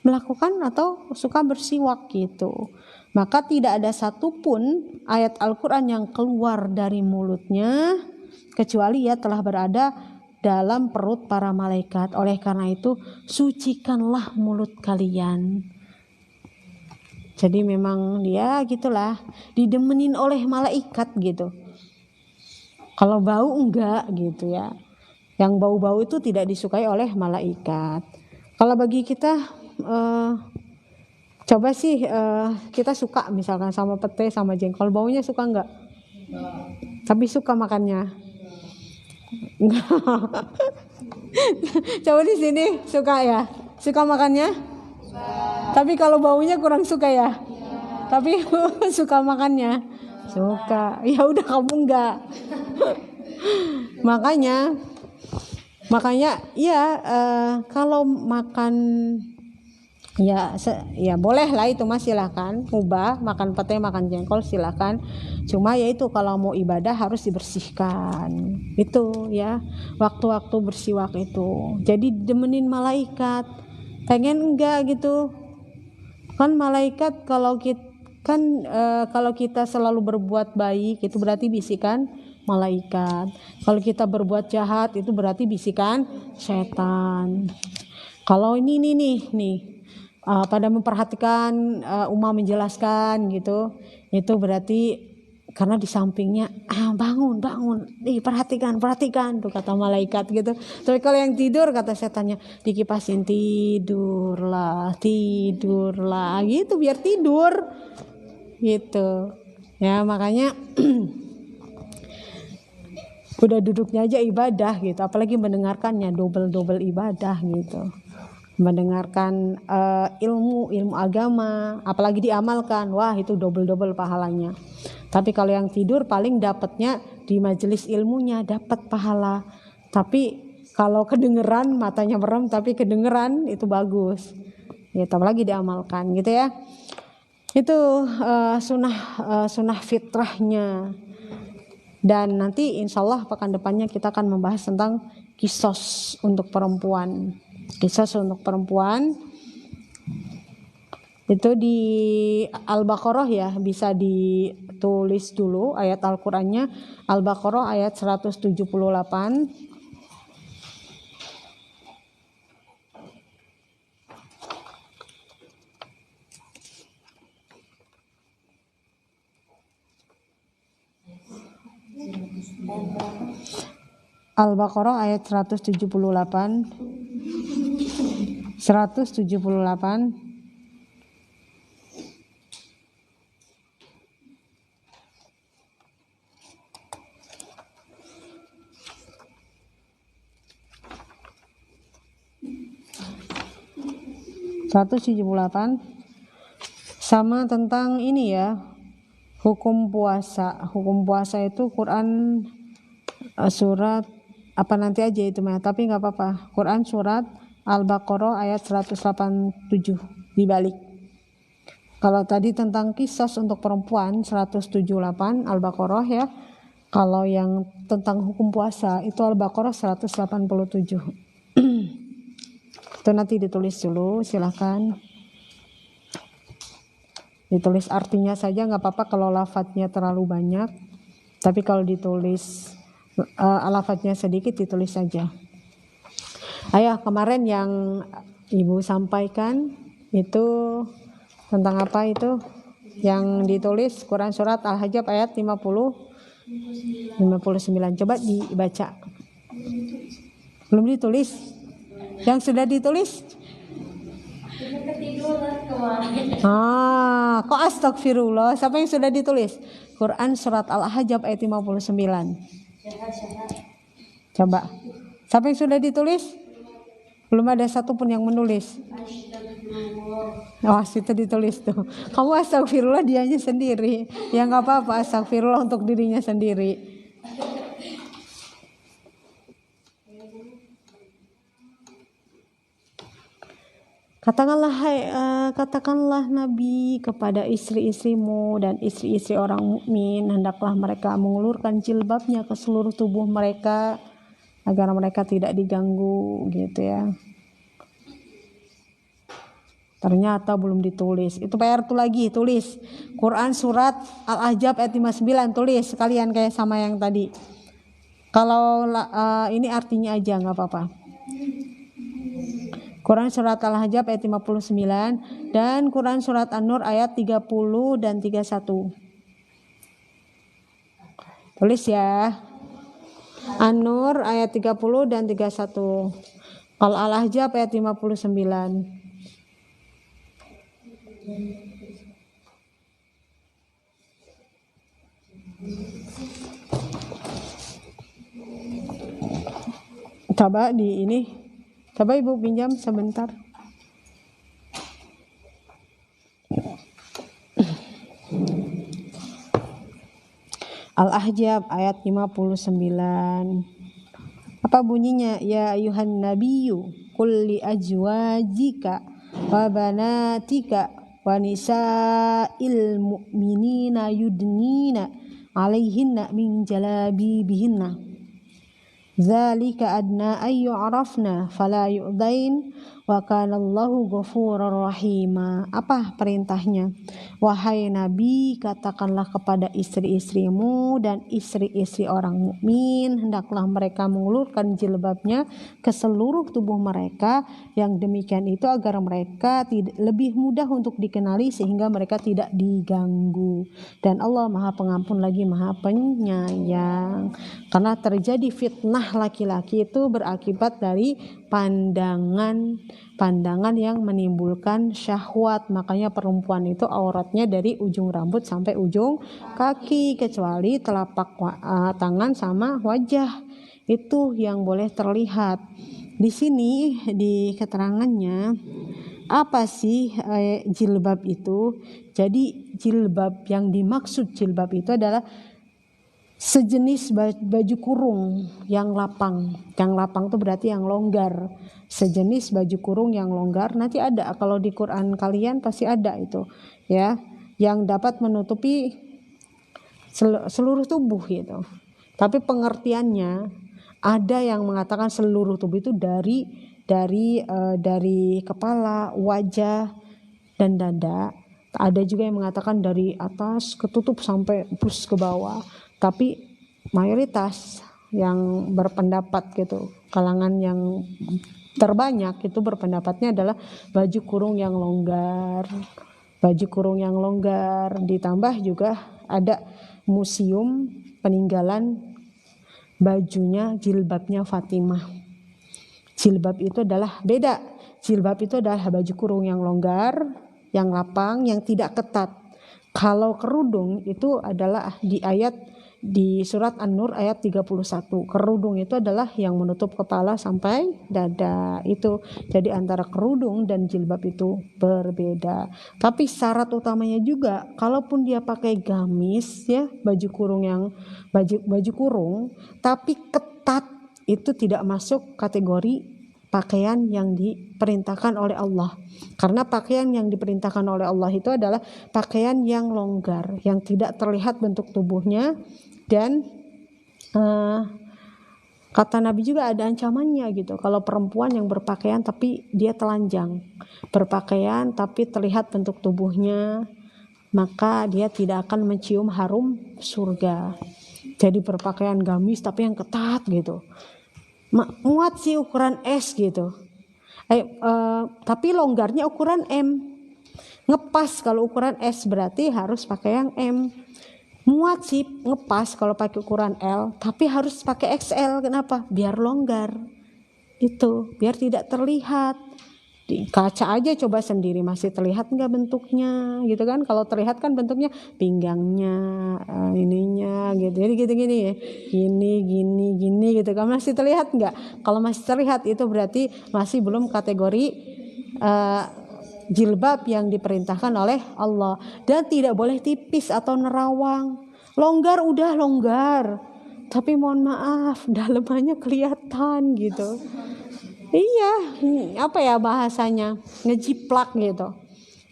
melakukan atau suka bersiwak gitu. Maka tidak ada satupun ayat Al-Quran yang keluar dari mulutnya kecuali ia telah berada dalam perut para malaikat. Oleh karena itu sucikanlah mulut kalian. Jadi memang dia gitulah didemenin oleh malaikat gitu. Kalau bau enggak gitu ya. Yang bau-bau itu tidak disukai oleh malaikat. Kalau bagi kita coba sih kita suka misalkan sama pete sama jengkol, baunya suka enggak? Tapi suka makannya. Coba di sini suka ya? Suka makannya? Tapi kalau baunya kurang suka ya? Tapi suka makannya? Suka. Ya udah kamu enggak. Makanya ya kalau makan ya boleh lah itu mas, silahkan ubah makan pete makan jengkol silahkan, cuma ya itu kalau mau ibadah harus dibersihkan itu ya, waktu-waktu bersiwak itu jadi demenin malaikat, pengen enggak gitu kan malaikat kalau kita selalu berbuat baik itu berarti bisikan malaikat, kalau kita berbuat jahat itu berarti bisikan setan. Kalau ini nih pada memperhatikan Uma menjelaskan gitu, itu berarti karena di sampingnya bangun perhatikan tuh kata malaikat gitu. Tapi kalau yang tidur kata setannya dikipasin tidurlah gitu biar tidur gitu ya, makanya udah duduknya aja ibadah gitu, apalagi mendengarkannya double ibadah gitu. Mendengarkan ilmu agama apalagi diamalkan, wah itu double pahalanya. Tapi kalau yang tidur paling dapatnya di majelis ilmunya dapat pahala, tapi kalau kedengeran matanya merem tapi kedengeran itu bagus gitu, apalagi diamalkan gitu ya. Itu sunnah fitrahnya. Dan nanti insya Allah pekan depannya kita akan membahas tentang kisos untuk perempuan. Kisos untuk perempuan itu di Al-Baqarah ya, bisa ditulis dulu ayat Al-Qur'annya. Al-Baqarah ayat 178. Al-Baqarah ayat 178. 178. Sama tentang ini ya, hukum puasa. Hukum puasa itu Quran surat apa nanti aja itu mah, tapi nggak apa-apa. Quran surat Al-Baqarah ayat 187 dibalik. Kalau tadi tentang kisos untuk perempuan 178 Al-Baqarah ya. Kalau yang tentang hukum puasa itu Al-Baqarah 187. Itu nanti ditulis dulu, silahkan. Ditulis artinya saja nggak apa-apa kalau lafadznya terlalu banyak. Tapi kalau ditulis lafadznya sedikit ditulis saja. Ayo, kemarin yang Ibu sampaikan itu tentang apa itu? Yang ditulis Quran surat Al-Hajjab ayat 59. Coba dibaca. Belum ditulis? Yang sudah ditulis? Kok astagfirullah? Siapa yang sudah ditulis? Quran surat Al-Hajjab ayat 59. Coba. Siapa yang sudah ditulis? Belum ada satupun yang menulis. Itu ditulis tuh. Kamu astagfirullah dianya sendiri. Ya nggak apa-apa, astagfirullah untuk dirinya sendiri. Katakanlah Nabi kepada istri-istrimu dan istri-istri orang mukmin, hendaklah mereka mengulurkan jilbabnya ke seluruh tubuh mereka agar mereka tidak diganggu gitu ya. Ternyata belum ditulis. Itu PR tuh lagi, tulis Quran surat Al-Ahzab ayat 59, tulis sekalian kayak sama yang tadi. Kalau ini artinya aja nggak apa-apa. Quran surat Al-Ahzab ayat 59 dan Quran surat An-Nur ayat 30 dan 31. Tulis ya. An-Nur ayat 30 dan 31. Kalau Al-Ahzab ayat 59. Coba di ini. Coba Ibu pinjam sebentar. Al-Ahzab ayat 59. Apa bunyinya? Ya ayuhan nabiyyu qul li azwajika wa banatika wa nisa'il mu'minina yudnina 'alaihinna min jalabibihinna. Dzalika adna ay yu'rafna fala yu'dain wa kana Allahu ghafurur rahima. Apa perintahnya? Wahai Nabi, katakanlah kepada istri-istrimu dan istri-istri orang mukmin, hendaklah mereka mengulurkan jilbabnya ke seluruh tubuh mereka. Yang demikian itu agar mereka lebih mudah untuk dikenali sehingga mereka tidak diganggu. Dan Allah Maha Pengampun lagi Maha Penyayang. Karena terjadi fitnah laki-laki itu berakibat dari pandangan yang menimbulkan syahwat. Makanya perempuan itu auratnya dari ujung rambut sampai ujung kaki, kecuali telapak tangan sama wajah, itu yang boleh terlihat. Di sini di keterangannya apa sih jilbab itu? Jadi jilbab, yang dimaksud jilbab itu adalah sejenis baju kurung yang lapang. Yang lapang itu berarti yang longgar. Sejenis baju kurung yang longgar. Nanti ada, kalau di Quran kalian pasti ada itu, ya, yang dapat menutupi seluruh tubuh gitu. Tapi pengertiannya ada yang mengatakan seluruh tubuh itu dari kepala, wajah, dan dada. Ada juga yang mengatakan dari atas ketutup sampai bus ke bawah. Tapi mayoritas yang berpendapat gitu, kalangan yang terbanyak itu berpendapatnya adalah baju kurung yang longgar. Baju kurung yang longgar, ditambah juga ada museum peninggalan bajunya, jilbabnya Fatimah. Jilbab itu adalah beda. Jilbab itu adalah baju kurung yang longgar, yang lapang, yang tidak ketat. Kalau kerudung itu adalah di surat An-Nur ayat 31. Kerudung itu adalah yang menutup kepala sampai dada. Itu jadi antara kerudung dan jilbab itu berbeda. Tapi syarat utamanya juga, kalaupun dia pakai gamis, ya, baju kurung tapi ketat, itu tidak masuk kategori pakaian yang diperintahkan oleh Allah. Karena pakaian yang diperintahkan oleh Allah itu adalah pakaian yang longgar, yang tidak terlihat bentuk tubuhnya. Dan kata Nabi juga ada ancamannya gitu. Kalau perempuan yang berpakaian tapi dia telanjang, berpakaian tapi terlihat bentuk tubuhnya, maka dia tidak akan mencium harum surga. Jadi berpakaian gamis tapi yang ketat gitu, muat sih ukuran S gitu. Tapi longgarnya ukuran M. Ngepas kalau ukuran S, berarti harus pakai yang M. Muat sih ngepas kalau pakai ukuran L, tapi harus pakai XL. Kenapa? Biar longgar. Itu biar tidak terlihat. Di kaca aja coba sendiri, masih terlihat nggak bentuknya gitu kan? Kalau terlihat kan bentuknya pinggangnya, ininya gitu. Jadi gini ya, gini gitu kan, masih terlihat nggak? Kalau masih terlihat itu berarti masih belum kategori jilbab yang diperintahkan oleh Allah. Dan tidak boleh tipis atau nerawang. Longgar udah longgar, tapi mohon maaf dalemannya kelihatan gitu. Iya, apa ya bahasanya, ngejiplak gitu.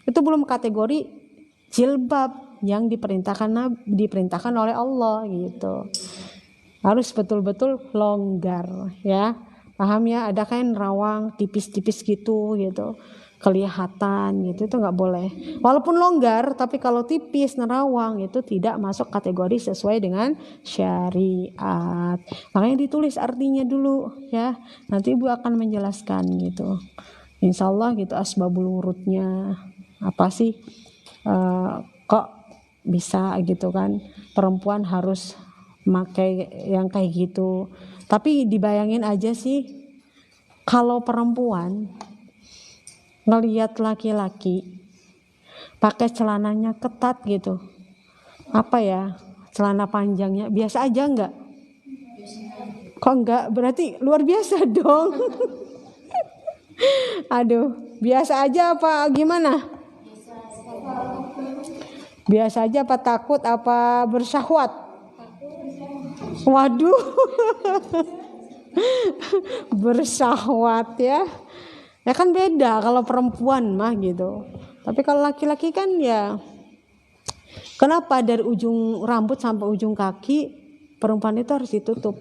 Itu belum kategori jilbab yang diperintahkan oleh Allah gitu. Harus betul-betul longgar, ya. Paham ya? Ada kain rawang tipis-tipis gitu kelihatan gitu, itu nggak boleh. Walaupun longgar, tapi kalau tipis nerawang itu tidak masuk kategori sesuai dengan syariat. Makanya ditulis artinya dulu, ya. Nanti Ibu akan menjelaskan gitu. Insya Allah gitu asbabul wurudnya apa sih, kok bisa gitu kan perempuan harus pakai yang kayak gitu. Tapi dibayangin aja sih, kalau perempuan ngelihat laki-laki pakai celananya ketat gitu, apa ya, celana panjangnya biasa aja enggak? Kok enggak? Berarti luar biasa dong. Aduh, biasa aja apa gimana? Biasa aja apa takut apa bersyahwat? Waduh. Bersyahwat ya. Ya kan beda kalau perempuan mah gitu. Tapi kalau laki-laki kan ya, kenapa dari ujung rambut sampai ujung kaki perempuan itu harus ditutup?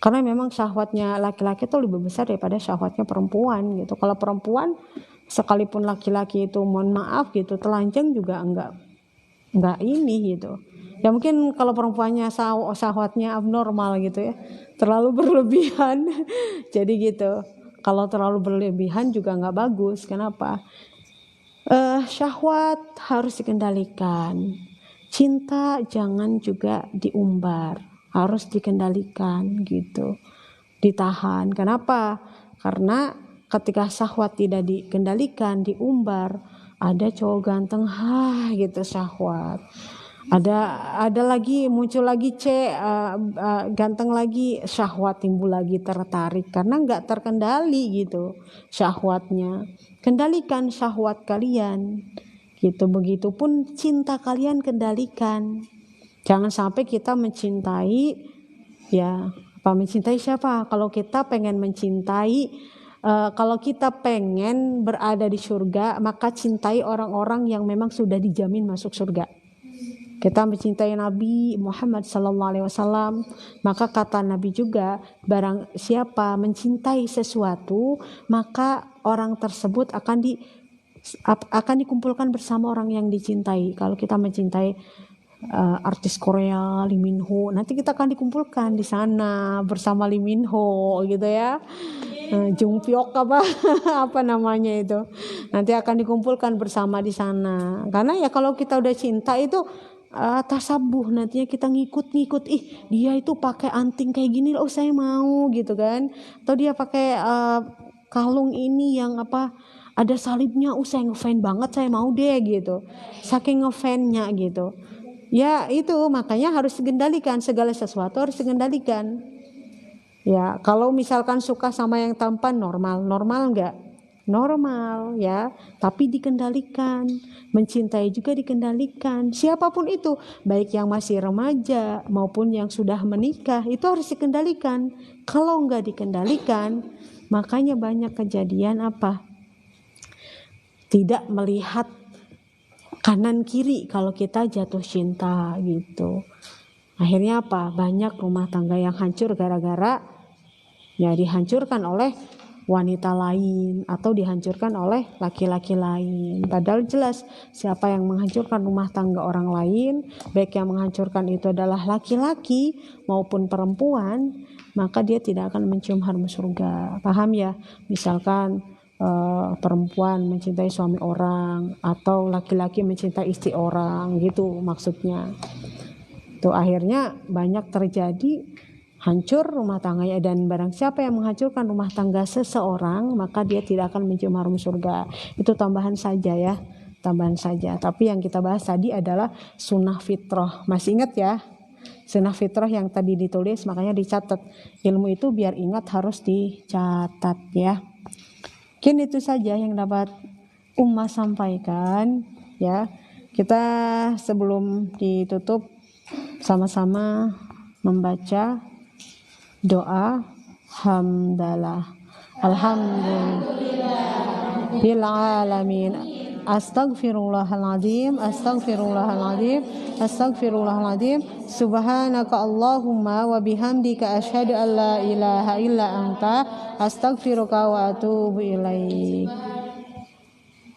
Karena memang syahwatnya laki-laki itu lebih besar daripada syahwatnya perempuan gitu. Kalau perempuan sekalipun laki-laki itu mohon maaf gitu telanjang juga enggak ini gitu. Ya mungkin kalau perempuannya syahwatnya abnormal gitu ya, terlalu berlebihan. Jadi gitu. Kalau terlalu berlebihan juga enggak bagus. Kenapa? Syahwat harus dikendalikan. Cinta jangan juga diumbar, harus dikendalikan gitu. Ditahan. Kenapa? Karena ketika syahwat tidak dikendalikan, diumbar, ada cowok ganteng gitu syahwat. Ada lagi muncul lagi ganteng lagi, syahwat timbul lagi, tertarik karena enggak terkendali gitu syahwatnya. Kendalikan syahwat kalian gitu, begitupun cinta kalian kendalikan. Jangan sampai kita mencintai ya, mencintai siapa? Kalau kita pengen mencintai, kalau kita pengen berada di surga, maka cintai orang-orang yang memang sudah dijamin masuk surga. Kita mencintai Nabi Muhammad SAW, maka kata Nabi juga, barang siapa mencintai sesuatu, maka orang tersebut akan dikumpulkan bersama orang yang dicintai. Kalau kita mencintai artis Korea Lee Min Ho, nanti kita akan dikumpulkan di sana bersama Lee Min Ho gitu ya. Jung Pyok apa namanya itu, nanti akan dikumpulkan bersama di sana. Karena ya kalau kita udah cinta itu tasabuh, nantinya kita ngikut dia itu pakai anting kayak gini, oh saya mau gitu kan, atau dia pakai kalung ini yang ada salibnya, saya ngefan banget, saya mau deh gitu, saking ngefannya gitu ya. Itu makanya harus dikendalikan, segala sesuatu harus dikendalikan ya. Kalau misalkan suka sama yang tampan, normal enggak? Normal ya, tapi dikendalikan. Mencintai juga dikendalikan, siapapun itu, baik yang masih remaja maupun yang sudah menikah, itu harus dikendalikan. Kalau enggak dikendalikan, makanya banyak kejadian tidak melihat kanan kiri kalau kita jatuh cinta gitu. Akhirnya banyak rumah tangga yang hancur gara-gara ya dihancurkan oleh wanita lain atau dihancurkan oleh laki-laki lain. Padahal jelas siapa yang menghancurkan rumah tangga orang lain, baik yang menghancurkan itu adalah laki-laki maupun perempuan, maka dia tidak akan mencium harum surga. Paham ya? Misalkan perempuan mencintai suami orang atau laki-laki mencintai istri orang gitu maksudnya. Tuh akhirnya banyak terjadi hancur rumah tangganya. Dan barang siapa yang menghancurkan rumah tangga seseorang, maka dia tidak akan mencium harum surga. Itu tambahan saja ya, tambahan saja. Tapi yang kita bahas tadi adalah sunnah fitrah. Masih ingat ya sunnah fitrah yang tadi ditulis, makanya dicatat. Ilmu itu biar ingat harus dicatat ya. Mungkin itu saja yang dapat Ummah sampaikan ya. Kita sebelum ditutup sama-sama membaca doa hamdalah. Alhamdulillah bil alamin. Astaghfirullahaladzim, astaghfirullahaladzim, astaghfirullahaladzim. Subhanaka Allahumma wa bihamdika asyhadu an la ilaha illa anta, astaghfiruka wa atubu ilaik.